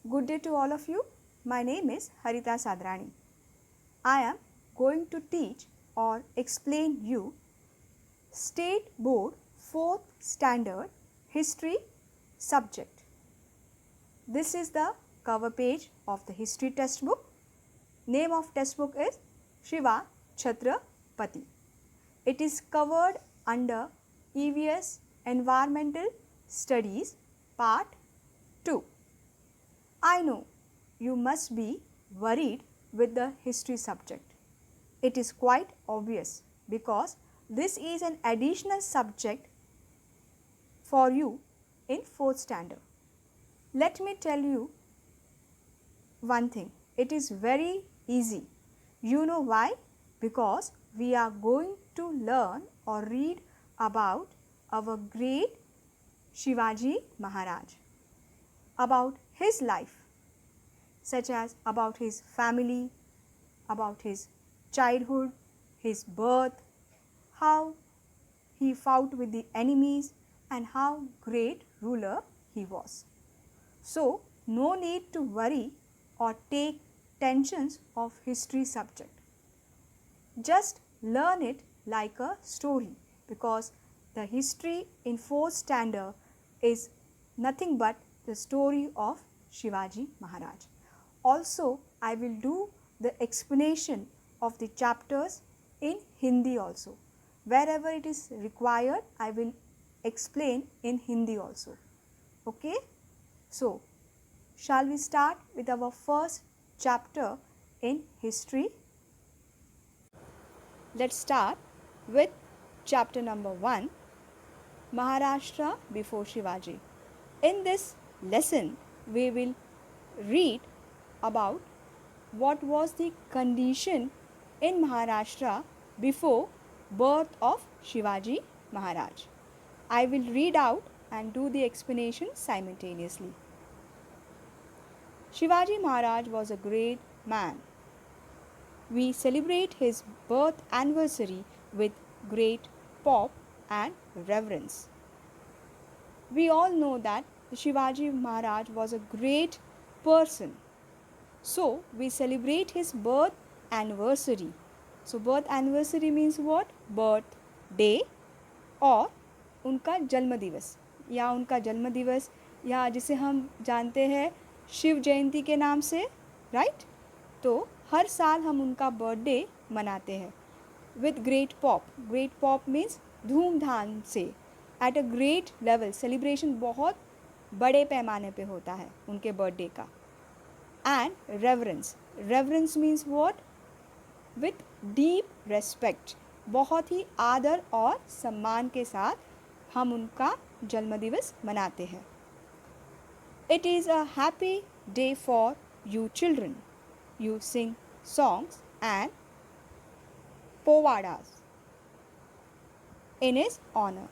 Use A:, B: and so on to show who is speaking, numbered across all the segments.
A: Good day to all of you. My name is Harita Sadrani. I am going to teach or explain you State Board 4th Standard History subject. This is the cover page of the history textbook. Name of textbook is Shiva Chhatrapati. It is covered under EVS Environmental Studies Part 2. I know you must be worried with the history subject. It is quite obvious because this is an additional subject for you in 4th standard. Let me tell you one thing. It is very easy. You know why? Because we are going to learn or read about our great Shivaji Maharaj, about his life, such as about his family, about his childhood, his birth, how he fought with the enemies and how great ruler he was. So, no need to worry or take tensions of history subject. Just learn it like a story because the history in 4th standard is nothing but the story of Shivaji Maharaj. Also, I will do the explanation of the chapters in Hindi also. Wherever it is required, I will explain in Hindi also. Okay? So, shall we start with our first chapter in history? Let's start with chapter number 1, Maharashtra before Shivaji. In this lesson, we will read about what was the condition in Maharashtra before birth of Shivaji Maharaj. I will read out and do the explanation simultaneously. Shivaji Maharaj was a great man. We celebrate his birth anniversary with great pomp and reverence. We all know that Shivaji Maharaj was a great person. So, we celebrate his birth anniversary. So, birth anniversary means what? Birthday और उनका जन्म दिवस या उनका जन्म दिवस या जिसे हम जानते हैं शिव जयंती के नाम से, राइट? तो हर साल हम उनका बर्थडे मनाते हैं with great pop. Great pop means धूमधाम से, at a great level. Celebration बहुत बड़े पैमाने पे होता है उनके बर्थडे का. And reverence. Reverence means what? With deep respect. बहुत ही आदर और सम्मान के साथ हम उनका जन्मदिवस मनाते हैं. It is a happy day for you children. You sing songs and povadas in his honor.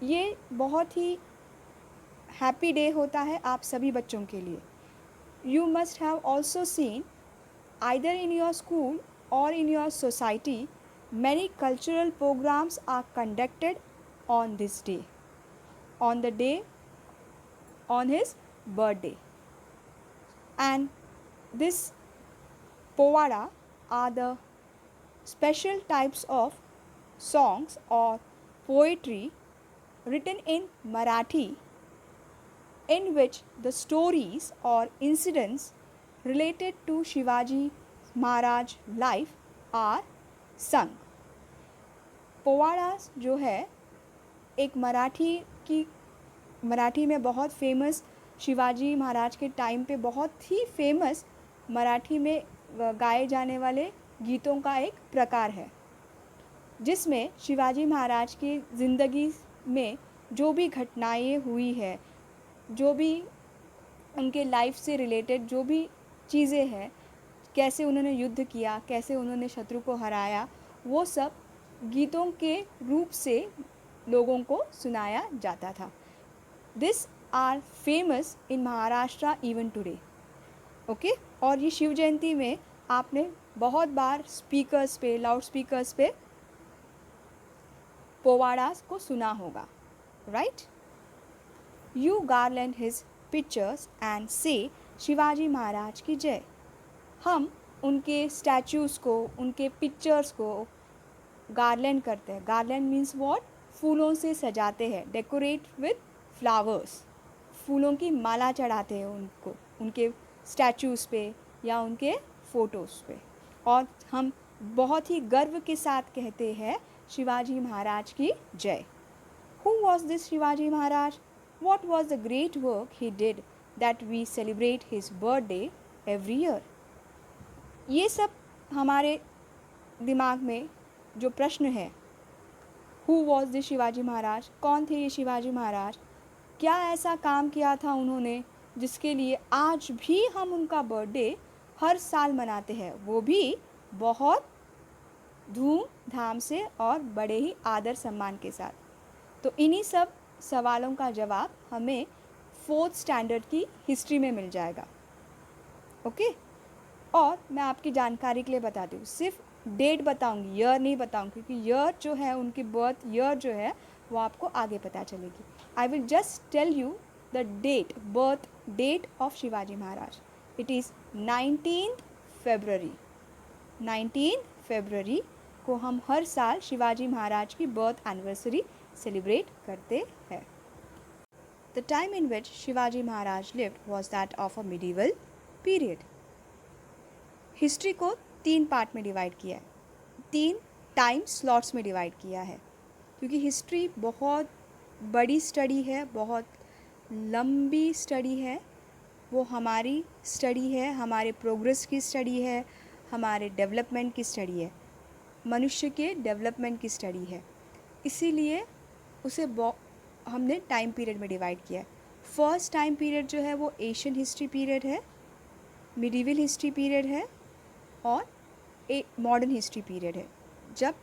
A: ये बहुत ही हैप्पी डे होता है आप सभी बच्चों के लिए. You must have also seen either in your school or in your society many cultural programs are conducted on this day, on the day on his birthday. And this povada are the special types of songs or poetry written in Marathi in which the stories or incidents related to Shivaji Maharaj life are sung. पोवाडास जो है एक मराठी में बहुत famous, Shivaji Maharaj के time पे बहुत ही famous Marathi में गाए जाने वाले गीतों का एक प्रकार है जिसमें शिवाजी महाराज की ज़िंदगी में जो भी घटनाएं हुई है, जो भी उनके लाइफ से रिलेटेड जो भी चीज़ें हैं, कैसे उन्होंने युद्ध किया, कैसे उन्होंने शत्रु को हराया, वो सब गीतों के रूप से लोगों को सुनाया जाता था. This are famous in Maharashtra even today. Okay. और ये शिव जयंती में आपने बहुत बार स्पीकर्स पे, लाउड स्पीकर्स पे पोवाडास को सुना होगा, right? You garland his pictures and say Shivaji Maharaj की जय. हम उनके स्टैचूज़ को, उनके पिक्चर्स को गार्लैंड करते हैं. Garland means what? फूलों से सजाते हैं. Decorate with flowers. फूलों की माला चढ़ाते हैं उनको, उनके स्टैचूज़ पे या उनके फ़ोटोज़ पे. और हम बहुत ही गर्व के साथ कहते हैं शिवाजी महाराज की जय. Who was this Shivaji Maharaj? What was the great work he did that we celebrate his birthday every year? ये सब हमारे दिमाग में जो प्रश्न है, Who was this Shivaji Maharaj? कौन थे ये शिवाजी महाराज? क्या ऐसा काम किया था उन्होंने जिसके लिए आज भी हम उनका बर्थडे हर साल मनाते हैं, वो भी बहुत धूमधाम से और बड़े ही आदर सम्मान के साथ. तो इन्हीं सब सवालों का जवाब हमें 4th स्टैंडर्ड की हिस्ट्री में मिल जाएगा. ओके. और मैं आपकी जानकारी के लिए बताती हूँ, सिर्फ डेट बताऊँगी, ईयर नहीं बताऊँगी, क्योंकि ईयर जो है, उनकी बर्थ ईयर जो है, वो आपको आगे पता चलेगी. I will just tell you the date, birth date of Shivaji Maharaj. It is 19th February. 19th February को हम हर साल शिवाजी महाराज की बर्थ एनिवर्सरी सेलिब्रेट करते हैं. The time in which Shivaji Maharaj lived was that of a medieval period. History को 3 part में divide किया है, 3 टाइम स्लॉट्स में डिवाइड किया है, क्योंकि हिस्ट्री बहुत बड़ी स्टडी है, बहुत लंबी स्टडी है. वो हमारी स्टडी है, हमारे प्रोग्रेस की स्टडी है, हमारे डेवलपमेंट की स्टडी है, मनुष्य के डेवलपमेंट की स्टडी है. इसीलिए उसे हमने टाइम पीरियड में डिवाइड किया है. फर्स्ट टाइम पीरियड जो है वो एशियन हिस्ट्री पीरियड है, मिडीवल हिस्ट्री पीरियड है और मॉडर्न हिस्ट्री पीरियड है. जब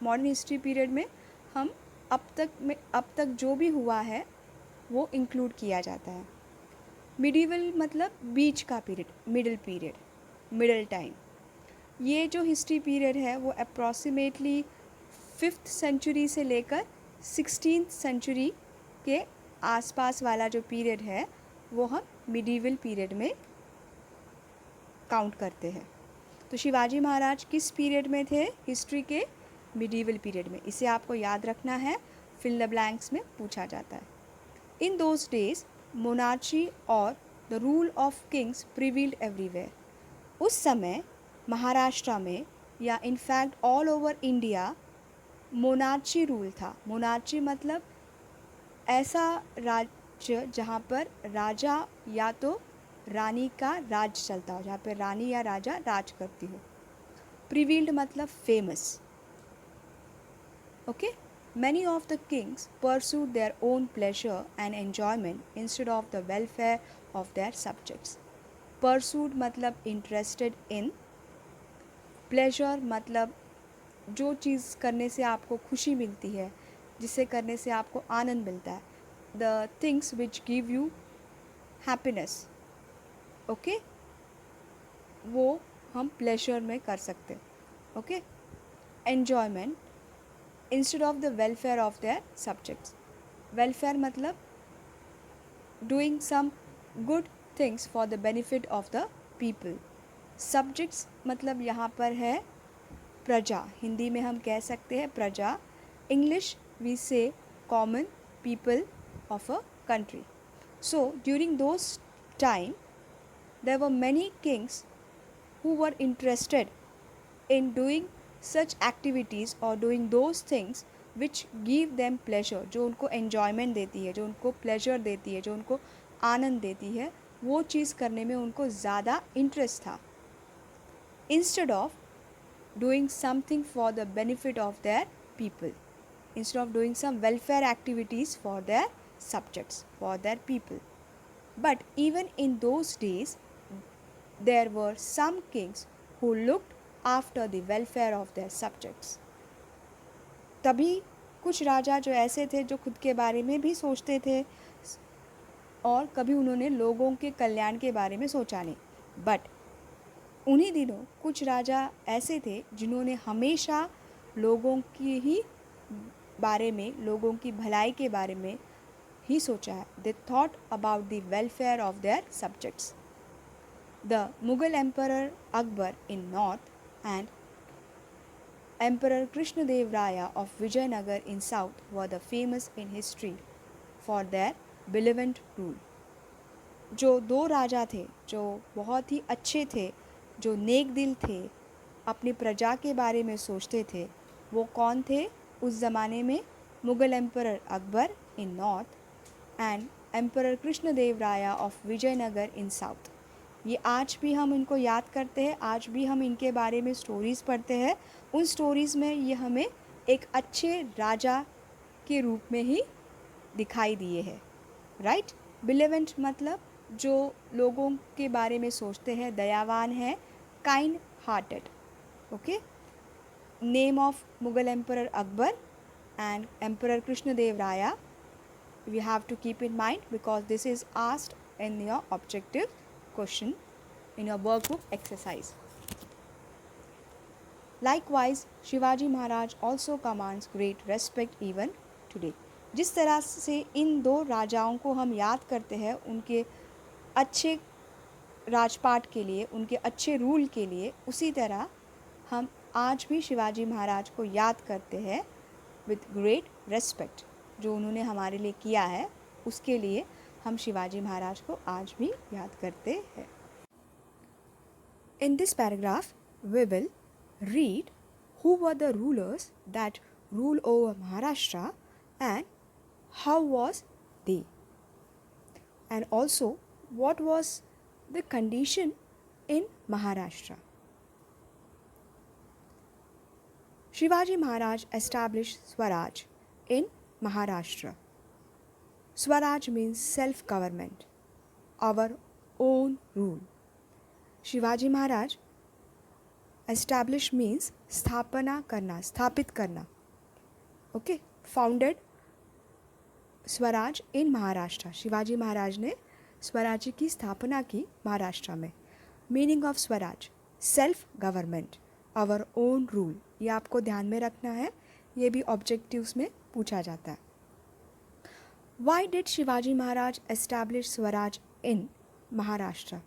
A: मॉडर्न हिस्ट्री पीरियड में हम अब तक जो भी हुआ है वो इंक्लूड किया जाता है. मिडीवल मतलब बीच का पीरियड, मिडल टाइम. ये जो हिस्ट्री पीरियड है वो अप्रॉक्सीमेटली 5th सेंचुरी से लेकर 16th सेंचुरी के आसपास वाला जो पीरियड है वो हम मिडीवल पीरियड में काउंट करते हैं. तो शिवाजी महाराज किस पीरियड में थे? हिस्ट्री के मिडीवल पीरियड में. इसे आपको याद रखना है, फिल द ब्लैंक्स में पूछा जाता है. इन दोज डेज मोनार्ची और the rule of kings prevailed everywhere. उस समय महाराष्ट्र में या in fact all over India monarchy rule था. मोनार्ची मतलब ऐसा राज्य जहाँ पर राजा या तो रानी का राज चलता हो, जहाँ पर रानी या राजा राज करती हो. प्रिवील्ड मतलब famous. Okay. Many of the kings pursued their own pleasure and enjoyment instead of the welfare of their subjects. Pursued मतलब interested in, pleasure मतलब जो चीज़ करने से आपको खुशी मिलती है, जिसे करने से आपको आनंद मिलता है. The things which give you happiness. Okay. वो हम pleasure में कर सकते हैं. Okay. Enjoyment instead of the welfare of their subjects. Welfare मतलब doing some good things for the benefit of the people. Subjects मतलब यहाँ पर है प्रजा. हिंदी में हम कह सकते हैं प्रजा. इंग्लिश वी से common people of a country. So during those time there were many kings who were interested in doing such activities or doing those things which give them pleasure, जो उनको enjoyment देती है, जो उनको pleasure देती है, जो उनको आनंद देती है, वो चीज़ करने में उनको ज़्यादा इंटरेस्ट था. Instead of doing something for the benefit of their people, instead of doing some welfare activities for their subjects, for their people. But even in those days there were some kings who looked after the welfare of their subjects. तभी कुछ राजा जो ऐसे थे जो खुद के बारे में भी सोचते थे और कभी उन्होंने लोगों के कल्याण के बारे में सोचा नहीं. बट उन्हीं दिनों कुछ राजा ऐसे थे जिन्होंने हमेशा लोगों की ही बारे में, लोगों की भलाई के बारे में, ही सोचा है, they thought about the welfare of their subjects. The Mughal emperor Akbar in north and Emperor Krishnadev Raya of Vijayanagar in south were the famous in history for their benevolent rule. जो दो राजा थे जो बहुत ही अच्छे थे, जो नेक दिल थे, अपनी प्रजा के बारे में सोचते थे, वो कौन थे उस ज़माने में? Mughal emperor Akbar in north and emperor Krishnadeva Raya of Vijayanagar in south. ये आज भी हम इनको याद करते हैं, आज भी हम इनके बारे में स्टोरीज़ पढ़ते हैं. उन स्टोरीज़ में ये हमें एक अच्छे राजा के रूप में ही दिखाई दिए हैं. राइट. बिलेवेंट मतलब जो लोगों के बारे में सोचते हैं, दयावान है, kind hearted. Okay. Name of Mughal emperor Akbar and emperor Krishnadeva Raya we have to keep in mind because this is asked in your objective question in your workbook exercise. Likewise, Shivaji Maharaj also commands great respect even today. जिस तरह से इन दो राजाओं को हम याद करते हैं उनके अच्छे राजपाट के लिए, उनके अच्छे रूल के लिए, उसी तरह हम आज भी शिवाजी महाराज को याद करते हैं विथ ग्रेट रेस्पेक्ट. जो उन्होंने हमारे लिए किया है उसके लिए हम शिवाजी महाराज को आज भी याद करते हैं. In this paragraph we will read who were the rulers that ruled over Maharashtra and how was they, and also what was the condition in Maharashtra. Shivaji Maharaj established Swaraj in Maharashtra. Swaraj means self-government, our own rule. Shivaji Maharaj establish means स्थापना करना, स्थापित करना. Okay. Founded Swaraj in Maharashtra. Shivaji Maharaj ने स्वराज्य की स्थापना की महाराष्ट्र में. Meaning of Swaraj, self government, our own rule. ये आपको ध्यान में रखना है, ये भी ऑब्जेक्टिव्स में पूछा जाता है. Why did Shivaji Maharaj establish Swaraj in Maharashtra?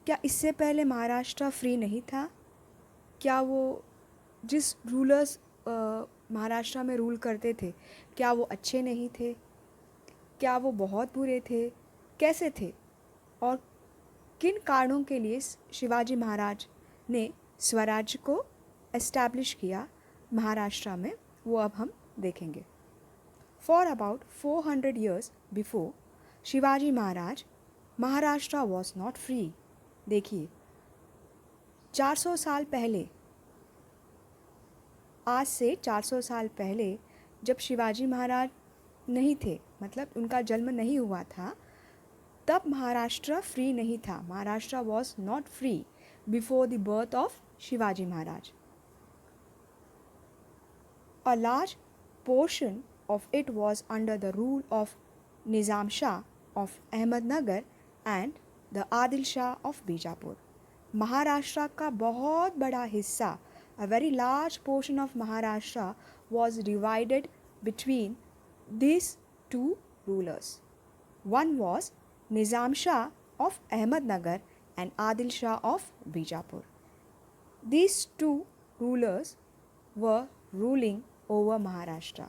A: क्या इससे पहले महाराष्ट्र फ्री नहीं था? क्या वो जिस रूलर्स महाराष्ट्र में रूल करते थे, क्या वो अच्छे नहीं थे? क्या वो बहुत बुरे थे? कैसे थे? और किन कारणों के लिए शिवाजी महाराज ने स्वराज्य को एस्टैब्लिश किया महाराष्ट्र में, वो अब हम देखेंगे. For about 400 years before Shivaji Maharaj, Maharashtra was not free. देखिए, 400 साल पहले, आज से 400 साल पहले जब शिवाजी महाराज नहीं थे, मतलब उनका जन्म नहीं हुआ था, तब महाराष्ट्र फ्री नहीं था. Maharashtra was not free before the birth of Shivaji Maharaj. A large portion of it was under the rule of Nizam Shah of Ahmednagar and the Adil Shah of Bijapur. Maharashtra का बहुत बड़ा हिस्सा, a very large portion of Maharashtra was divided between these two rulers. One was Nizam Shah of Ahmednagar and Adil Shah of Bijapur. These two rulers were ruling over Maharashtra.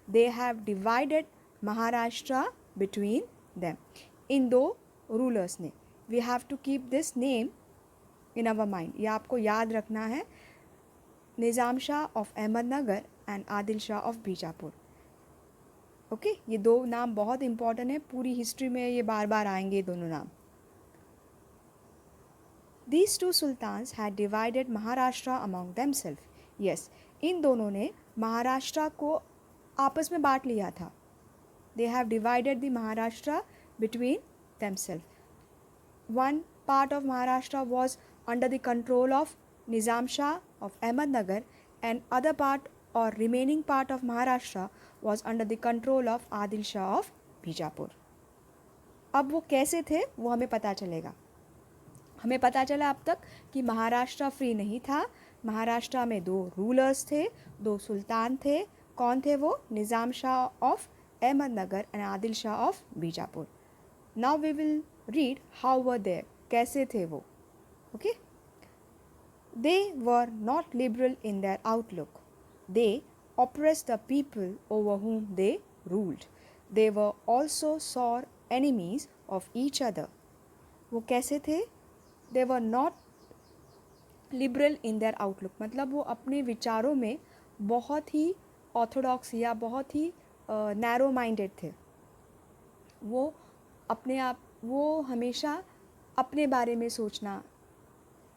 A: They have divided Maharashtra between them. इन दो rulers ने, we have to keep this name in our mind. ये आपको याद रखना है. Nizam Shah of Ahmednagar and Adil Shah of Bijapur. Okay. ये दो नाम बहुत इंपॉर्टेंट है, पूरी हिस्ट्री में ये बार बार आएंगे दोनों नाम. These two sultans had divided Maharashtra among themselves. Yes, इन दोनों ने महाराष्ट्र को आपस में बांट लिया था. They have divided the Maharashtra between themselves. One part of Maharashtra was under the control of Nizam Shah of Ahmednagar and other part or remaining part of Maharashtra was under the control of Adil Shah of Bijapur. अब वो कैसे थे वो हमें पता चलेगा. हमें पता चला अब तक कि महाराष्ट्र फ्री नहीं था. महाराष्ट्र में दो रूलर्स थे, दो सुल्तान थे. कौन थे वो? Nizam Shah of Ahmednagar and Adil Shah of Bijapur. Now we will read how were they, कैसे थे वो. Okay? They were not liberal in their outlook. They oppressed the people over whom they ruled. They were also sore enemies of each other. वो कैसे थे? They were not liberal in their outlook. मतलब वो अपने विचारों में बहुत ही Orthodox या बहुत ही नैरो माइंडेड थे. वो अपने आप, वो हमेशा अपने बारे में सोचना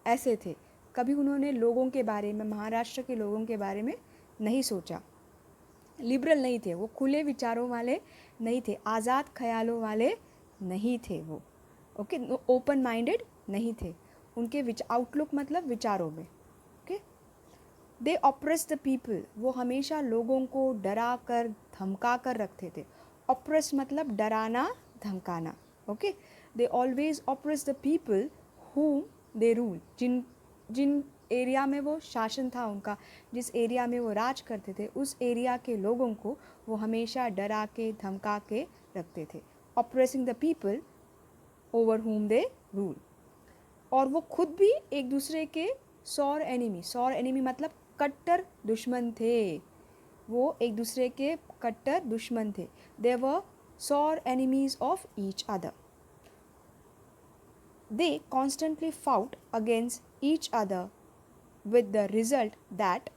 A: ऐसे थे. कभी उन्होंने लोगों के बारे में, महाराष्ट्र के लोगों के बारे में नहीं सोचा. लिबरल नहीं थे वो, खुले विचारों वाले नहीं थे, आज़ाद ख्यालों वाले नहीं थे वो. ओके, ओपन माइंडेड नहीं थे. उनके आउटलुक मतलब विचारों में. Okay, they oppress the people, वो हमेशा लोगों को डरा कर धमका कर रखते थे. ऑप्रेस मतलब डराना धमकाना. Okay, they always oppress the people whom they rule, जिन एरिया में वो शासन था उनका, जिस एरिया में वो राज करते थे, उस एरिया के लोगों को वो हमेशा डरा के धमका के रखते थे. Oppressing the people over whom they rule. और वो खुद भी एक दूसरे के सौर एनिमी मतलब कट्टर दुश्मन थे. वो एक दूसरे के कट्टर दुश्मन थे. दे वर सौर enemies of each other. They constantly fought against each other with the result that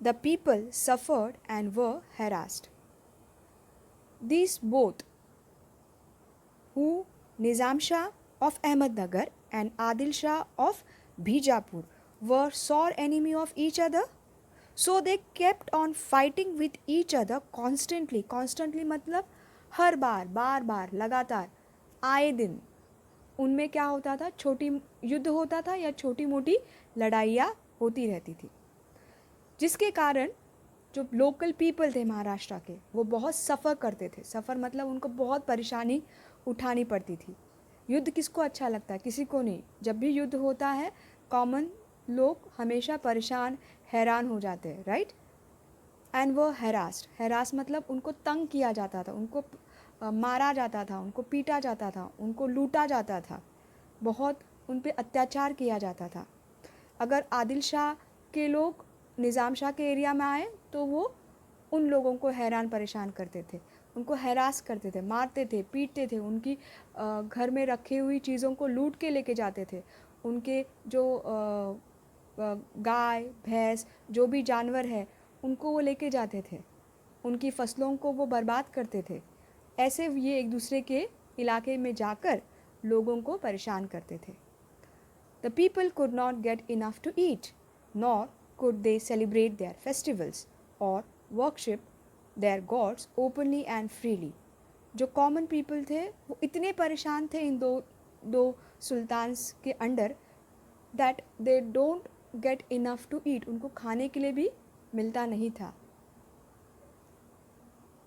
A: the people suffered and were harassed. These both, who Nizam Shah of Ahmednagar and Adil Shah of Bijapur, were sore enemy of each other. So they kept on fighting with each other constantly. Constantly मतलब हर बार लगातार, आए दिन उनमें क्या होता था, छोटी युद्ध होता था या छोटी मोटी लड़ाइयाँ होती रहती थी, जिसके कारण जो लोकल पीपल थे महाराष्ट्र के वो बहुत सफ़र करते थे. सफ़र मतलब उनको बहुत परेशानी उठानी पड़ती थी. युद्ध किसको अच्छा लगता है? किसी को नहीं. जब भी युद्ध होता है कॉमन लोग हमेशा परेशान हैरान हो जाते हैं, राइट. एंड वो हैरास मतलब उनको तंग किया जाता था, उनको मारा जाता था, उनको पीटा जाता था, उनको लूटा जाता था, बहुत उन पे अत्याचार किया जाता था. अगर आदिल शाह के लोग निज़ाम शाह के एरिया में आए तो वो उन लोगों को हैरान परेशान करते थे, उनको हैरास करते थे, मारते थे, पीटते थे, उनकी घर में रखी हुई चीज़ों को लूट के लेके जाते थे. उनके जो गाय भैंस जो भी जानवर है उनको वो लेके जाते थे, उनकी फसलों को वो बर्बाद करते थे. ऐसे ये एक दूसरे के इलाके में जाकर लोगों को परेशान करते थे. The people could not get enough to eat, nor could they celebrate their festivals or worship their gods openly and freely. जो कॉमन पीपल थे वो इतने परेशान थे इन दो सुल्तान्स के under that they don't get enough to eat. उनको खाने के लिए भी मिलता नहीं था.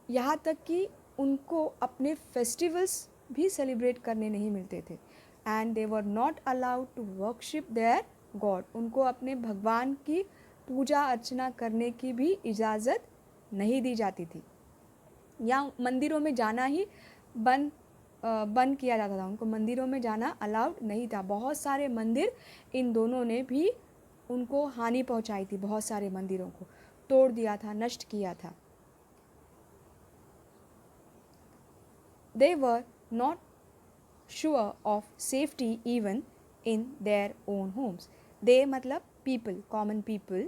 A: यहाँ तक कि उनको अपने फेस्टिवल्स भी सेलिब्रेट करने नहीं मिलते थे. And they were not allowed to worship their god. उनको अपने भगवान की पूजा अर्चना करने की भी इजाज़त नहीं दी जाती थी, या मंदिरों में जाना ही बंद किया जाता था. उनको मंदिरों में जाना अलाउड नहीं था. बहुत सारे मंदिर इन दोनों ने भी उनको हानि पहुंचाई थी. बहुत सारे मंदिरों को तोड़ दिया था, नष्ट किया था. They were not sure of safety even in their own homes. They मतलब people, common people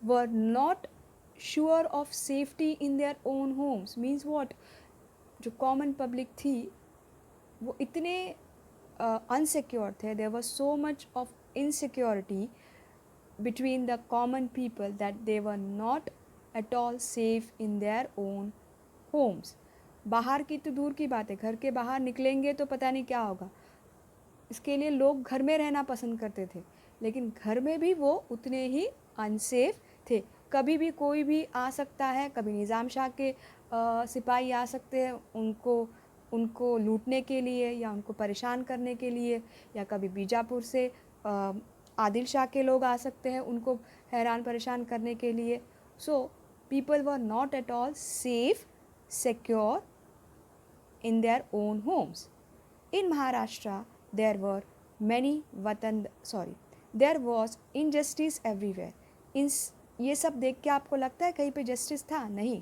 A: were not sure of safety in their own homes. Means what? जो common public थी वो इतने unsecure थे. There was so much of insecurity between the common people that they were not at all safe in their own homes. बाहर की तो दूर की बात है, घर के बाहर निकलेंगे तो पता नहीं क्या होगा. इसके लिए लोग घर में रहना पसंद करते थे, लेकिन घर में भी वो उतने ही अनसेफ थे. कभी भी कोई भी आ सकता है, कभी निज़ाम शाह के सिपाही आ सकते हैं उनको लूटने के लिए या उनको परेशान करने के लिए, या कभी बीजापुर से आदिल शाह के लोग आ सकते हैं उनको हैरान परेशान करने के लिए. So people were not at all safe secure in their own homes. In Maharashtra, there were there was injustice everywhere. इन ये सब देख के आपको लगता है कहीं पे जस्टिस था? नहीं.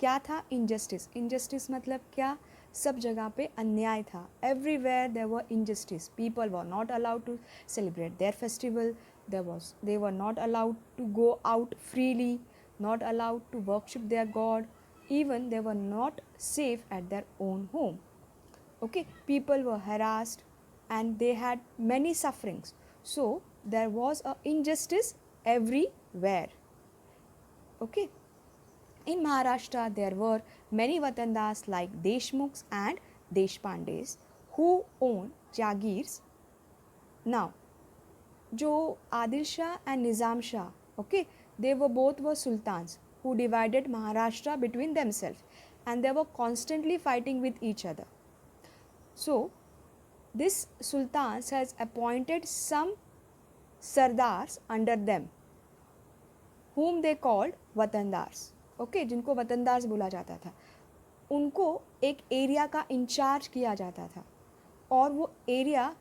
A: क्या था? इनजस्टिस. इनजस्टिस मतलब क्या? सब जगह पे अन्याय था. Everywhere there were injustice. People were not allowed to celebrate their festival. They were not allowed to go out freely, not allowed to worship their god. Even they were not safe at their own home. Okay, people were harassed and they had many sufferings. So there was a injustice everywhere. Okay, in Maharashtra there were many Vatandars like Deshmukhs and Deshpandes who owned Jagirs. Now, जो Adil Shah and Nizam Shah, okay, they were both were sultans who divided Maharashtra between themselves, and they were constantly fighting with each other. So this sultans has appointed some sardars under them whom they called watandars. Okay, जिनको वतनदार्स बोला जाता था. उनको एक area का in charge किया जाता था और वो एरिया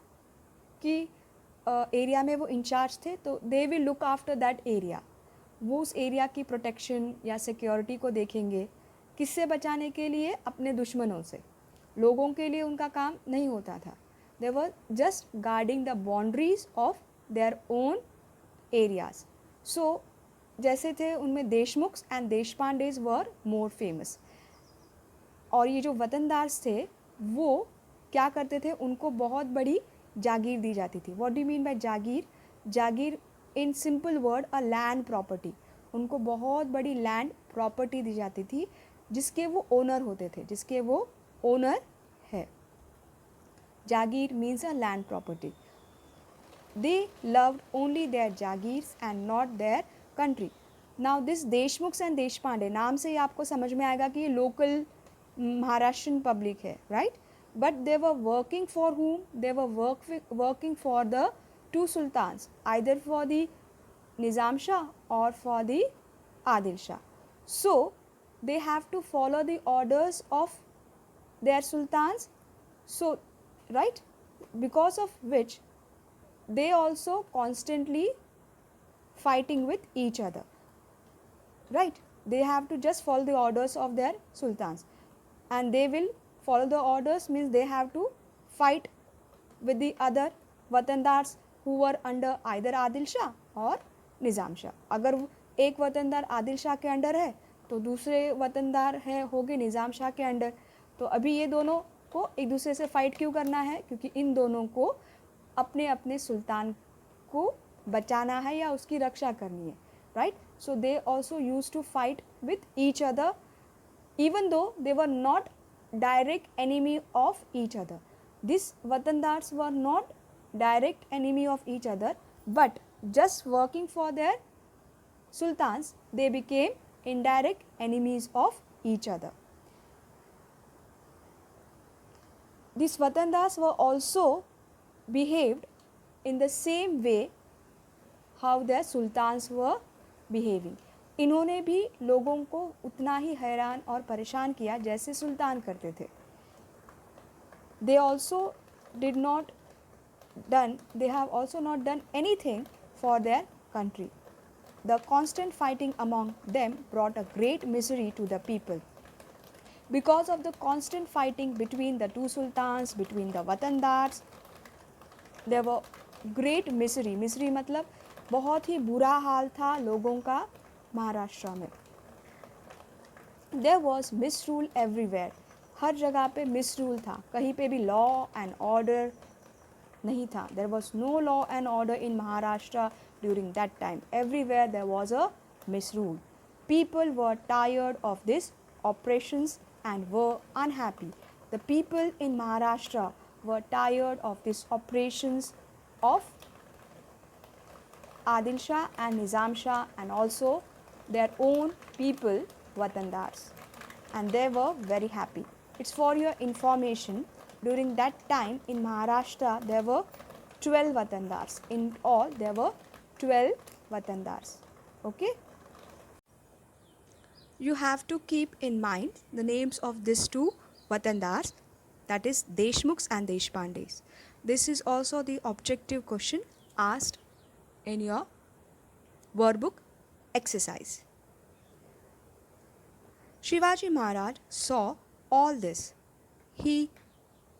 A: में वो इंचार्ज थे. तो they will look after that area. वो उस एरिया की प्रोटेक्शन या सिक्योरिटी को देखेंगे. किससे बचाने के लिए? अपने दुश्मनों से. लोगों के लिए उनका काम नहीं होता था. They were just guarding the boundaries of their own areas. So जैसे थे उनमें देशमुख्स एंड देशपांडेज वर मोर फेमस. और ये जो वतनदार्स थे वो क्या करते थे? उनको बहुत बड़ी जागीर दी जाती थी. What do you mean by Jagir? Jagir in simple word a land property. उनको बहुत बड़ी लैंड प्रॉपर्टी दी जाती थी जिसके वो ओनर होते थे, जिसके वो ओनर है. Jagir means a land property. They loved only their jagirs and not their country. Now this Deshmukhs and Deshpande, नाम से ही आपको समझ में आएगा कि ये लोकल महाराष्ट्रियन पब्लिक है, right? But they were working for whom? They were working for the two sultans, either for the Nizam Shah or for the Adil Shah. So they have to follow the orders of their sultans. So, right? Because of which they also constantly fighting with each other, right? They have to just follow the orders of their sultans, and they will follow the orders means they have to fight with the other वतनदार्स who were under either Adil Shah और निज़ाम शाह. अगर एक वतनदार आदिल शाह के under है तो दूसरे वतनदार है होंगे निज़ाम शाह के अंडर. तो अभी ये दोनों को एक दूसरे से फाइट क्यों करना है? क्योंकि इन दोनों को अपने अपने सुल्तान को बचाना है या उसकी रक्षा करनी है, right? So they also use to fight with each other even though they were not direct enemy of each other. This watandars were not direct enemy of each other but just working for their sultans, they became indirect enemies of each other. These Vatandars were also behaved in the same way how their sultans were behaving. इन्होंने भी लोगों को उतना ही हैरान और परेशान किया जैसे सुल्तान करते थे. They have also not done anything for their country. The constant fighting among them brought a great misery to the people. Because of the constant fighting between the two sultans, between the Vatandars, there were great misery. Misery मतलब बहुत ही बुरा हाल था लोगों का महाराष्ट्र में. There was misrule everywhere. हर जगह पे misrule था. कहीं पे भी law and order नहीं था. There was no law and order in Maharashtra during that time. Everywhere there was a misrule. People were tired of these oppressions and were unhappy. The people in Maharashtra were tired of these oppressions of Adil Shah and Nizam Shah and also their own people, Vatandars. And they were very happy. It's for your information, during that time in Maharashtra there were 12 Vatandars. In all there were 12 Vatandars. Okay. You have to keep in mind the names of these two Watandars, that is Deshmukhs and Deshpandes. This is also the objective question asked in your workbook exercise. Shivaji Maharaj saw all this. He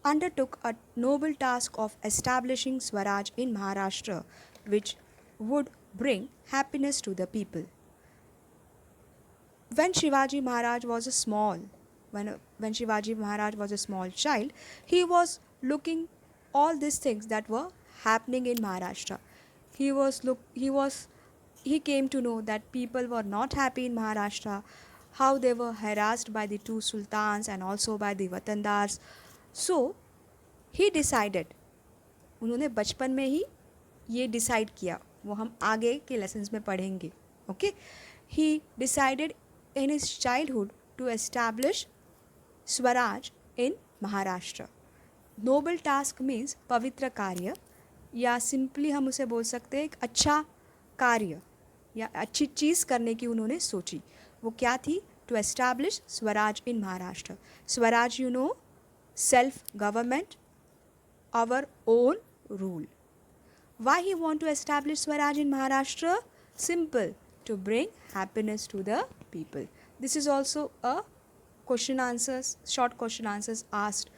A: undertook a noble task of establishing Swaraj in Maharashtra, which would bring happiness to the people. When Shivaji Maharaj was a small, when Shivaji Maharaj was a small child, he was looking all these things that were happening in Maharashtra. He came to know that people were not happy in Maharashtra, how they were harassed by the two sultans and also by the Watandars. So he decided, उन्होंने बचपन में ही ये decide किया, वो हम आगे के lessons में पढ़ेंगे. Okay, he decided in his childhood to establish Swaraj in Maharashtra. Noble task means पवित्र कार्य, या सिंपली हम उसे बोल सकते हैं एक अच्छा कार्य या अच्छी चीज़ करने की उन्होंने सोची. वो क्या थी? To establish Swaraj in Maharashtra. Swaraj, you know, self government, our own rule. Why he want to establish Swaraj in Maharashtra? Simple, to bring happiness to the people. This is also a question answers, short question answers asked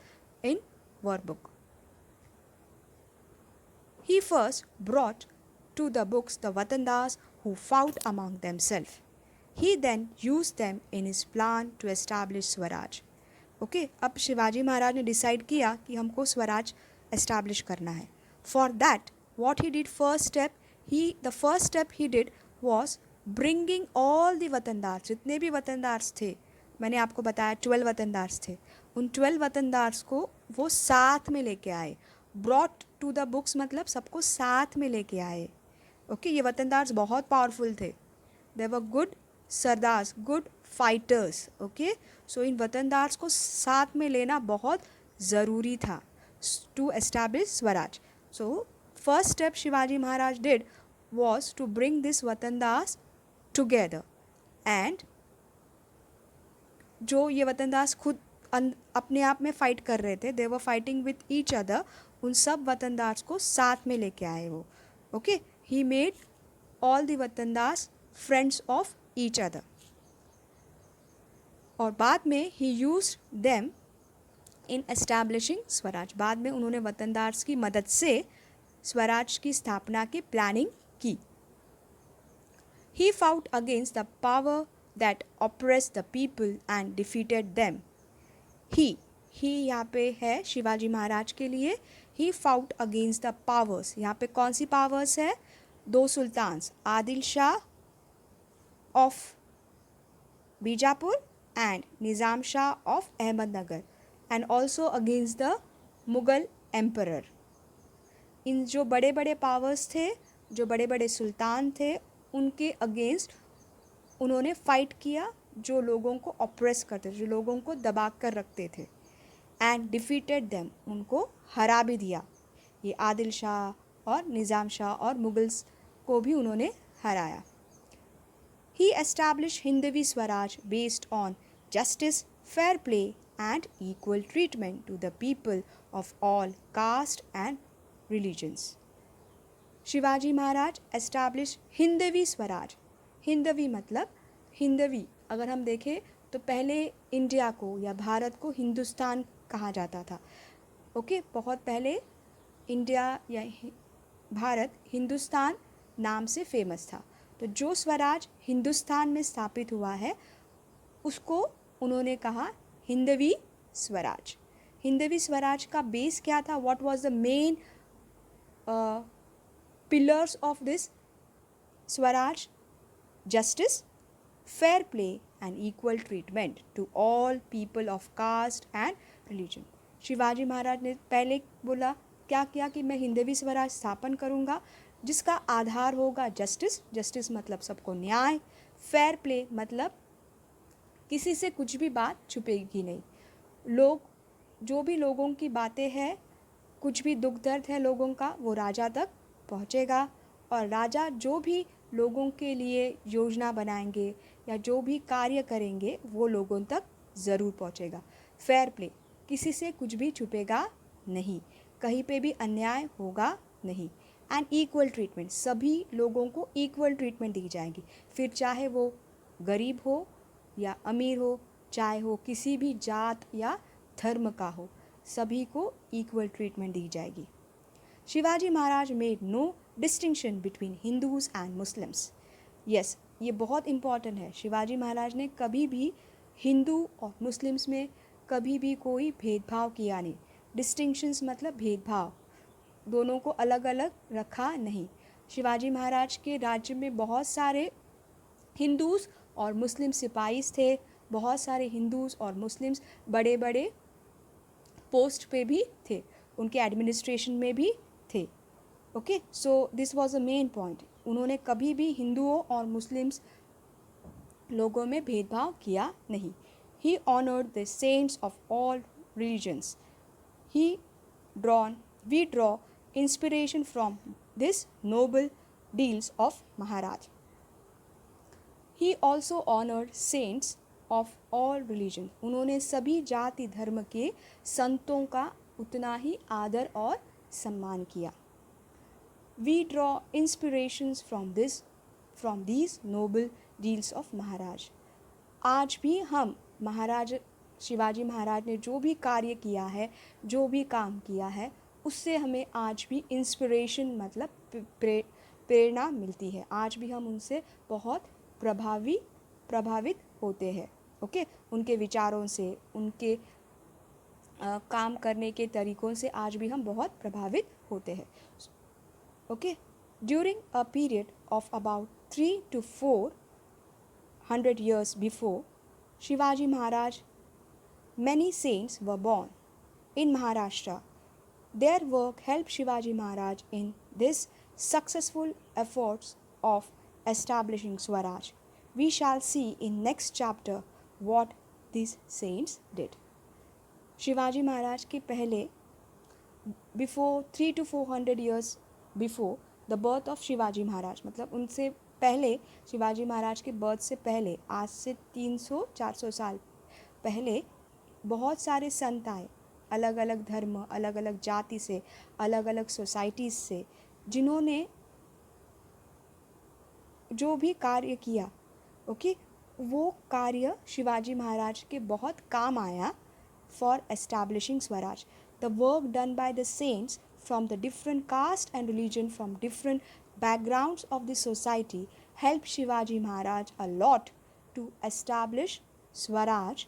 A: in workbook. He first brought to the books the Watandars who fought among themselves. He then used them in his plan to establish Swaraj. Okay, अब शिवाजी महाराज ने decide किया कि हमको Swaraj establish करना है. For that what he did, the first step he did was bringing all the watandars. जितने भी वतनदार्स थे, मैंने आपको बताया 12 वतनदार्स थे, उन 12 वतनदार्स को वो साथ में लेके आए. ब्रॉट टू द बुक्स मतलब सबको साथ में लेके आए. ओके, ये वतनदार्स बहुत पावरफुल थे. They were good sardars, good fighters. Okay, so इन वतनदार्स को साथ में लेना बहुत ज़रूरी था to establish swaraj. So first step Shivaji Maharaj did was to bring this watandars together. And जो ये वतनदास खुद अपने आप में फ़ाइट कर रहे थे, they were fighting with each other, उन सब वतनदास को साथ में लेके आए वो. Okay, he made all the watandars friends of each other. और बाद में he use them in establishing swaraj. बाद में उन्होंने वतनदार्स की मदद से स्वराज की स्थापना की प्लानिंग की. He fought against the power that oppress the people and defeated them. He यहाँ पे है शिवाजी महाराज के लिए. He fought against the powers. यहाँ पे कौन सी पावर्स है? दो sultans, Adil Shah of Bijapur and Nizam Shah of Ahmednagar, and also against the Mughal Emperor. इन जो बड़े बड़े पावर्स थे, जो बड़े बड़े सुल्तान थे, उनके अगेंस्ट उन्होंने फ़ाइट किया, जो लोगों को ऑप्रेस करते थे, जो लोगों को दबा कर रखते थे. एंड डिफीटेड देम, उनको हरा भी दिया. ये आदिल शाह और निज़ाम शाह और मुगल्स को भी उन्होंने हराया. He established Hindavi Swaraj based on justice, fair play and equal treatment to the people of all caste and religions. Shivaji Maharaj established Hindavi Swaraj. Hindavi मतलब, हिंदवी अगर हम देखें तो पहले इंडिया को या भारत को हिंदुस्तान कहा जाता था. ओके, बहुत पहले इंडिया या भारत हिंदुस्तान नाम से फेमस था. तो जो स्वराज हिंदुस्तान में स्थापित हुआ है उसको उन्होंने कहा हिंदवी स्वराज. हिंदवी स्वराज का बेस क्या था? What was the main pillars of this swaraj? Justice, fair play and equal treatment to all people of caste and religion. Shivaji Maharaj ने पहले बोला, क्या किया कि मैं हिंदवी स्वराज स्थापन करूँगा जिसका आधार होगा जस्टिस. जस्टिस मतलब सबको न्याय. फेयर प्ले मतलब किसी से कुछ भी बात छुपेगी नहीं. लोग, जो भी लोगों की बातें हैं, कुछ भी दुख दर्द है लोगों का, वो राजा तक पहुँचेगा. और राजा जो भी लोगों के लिए योजना बनाएंगे या जो भी कार्य करेंगे वो लोगों तक ज़रूर पहुंचेगा। फेयर प्ले, किसी से कुछ भी छुपेगा नहीं, कहीं पे भी अन्याय होगा नहीं। एंड इक्वल ट्रीटमेंट, सभी लोगों को इक्वल ट्रीटमेंट दी जाएगी, फिर चाहे वो गरीब हो या अमीर हो, चाहे हो किसी भी जात या धर्म का हो, सभी को इक्वल ट्रीटमेंट दी जाएगी। Shivaji Maharaj made no distinction between Hindus and Muslims. Yes, ये बहुत इम्पॉर्टेंट है। शिवाजी महाराज ने कभी भी हिंदू और मुस्लिम्स में कभी भी कोई भेदभाव किया नहीं। डिस्टिंक्शंस मतलब भेदभाव, दोनों को अलग अलग रखा नहीं। शिवाजी महाराज के राज्य में बहुत सारे हिंदूज़ और मुस्लिम सिपाहीस थे, बहुत सारे हिंदूज़ और मुस्लिम्स बड़े बड़े पोस्ट पे भी थे, उनके एडमिनिस्ट्रेशन में भी थे। Okay, so this was a main point. उन्होंने कभी भी हिंदुओं और मुस्लिम्स लोगों में भेदभाव किया नहीं। He honoured the saints of all religions. We draw inspiration from this noble deeds of Maharaj. He also honored saints of all religion. उन्होंने सभी जाति धर्म के संतों का उतना ही आदर और सम्मान किया। We draw inspirations from these noble deeds of Maharaj. आज भी हम महाराज शिवाजी महाराज ने जो भी कार्य किया है, जो भी काम किया है, उससे हमें आज भी इंस्पिरेशन मतलब प्रेरणा मिलती है। आज भी हम उनसे बहुत प्रभावित होते हैं। ओके, उनके विचारों से, उनके काम करने के तरीक़ों से आज भी हम बहुत प्रभावित होते हैं। Okay, during a period of about 3 to 400 years before Shivaji Maharaj, many saints were born in Maharashtra. Their work helped Shivaji Maharaj in this successful efforts of establishing Swaraj. We shall see in next chapter what these saints did. Shivaji Maharaj के पहले, before 3 to 400 years before the birth of Shivaji Maharaj, मतलब उनसे पहले, शिवाजी महाराज के birth से पहले, आज से 300-400 साल पहले बहुत सारे संत आए, अलग अलग धर्म, अलग अलग जाति से, अलग अलग सोसाइटीज़ से, जिन्होंने जो भी कार्य किया, ओके, वो कार्य शिवाजी महाराज के बहुत काम आया for establishing Swaraj. The work done by the saints from the different caste and religion, from different backgrounds of the society, helped Shivaji Maharaj a lot to establish Swaraj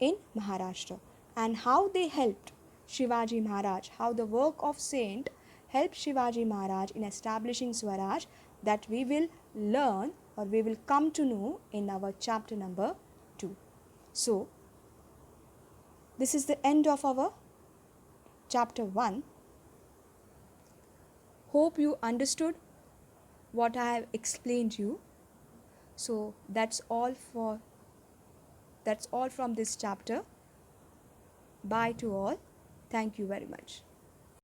A: in Maharashtra. And how they helped Shivaji Maharaj, how the work of saint helped Shivaji Maharaj in establishing Swaraj, that we will learn or we will come to know in our chapter number 2. So, this is the end of our chapter 1. Hope you understood what I have explained you. So that's all from this chapter. Bye to all. Thank you very much.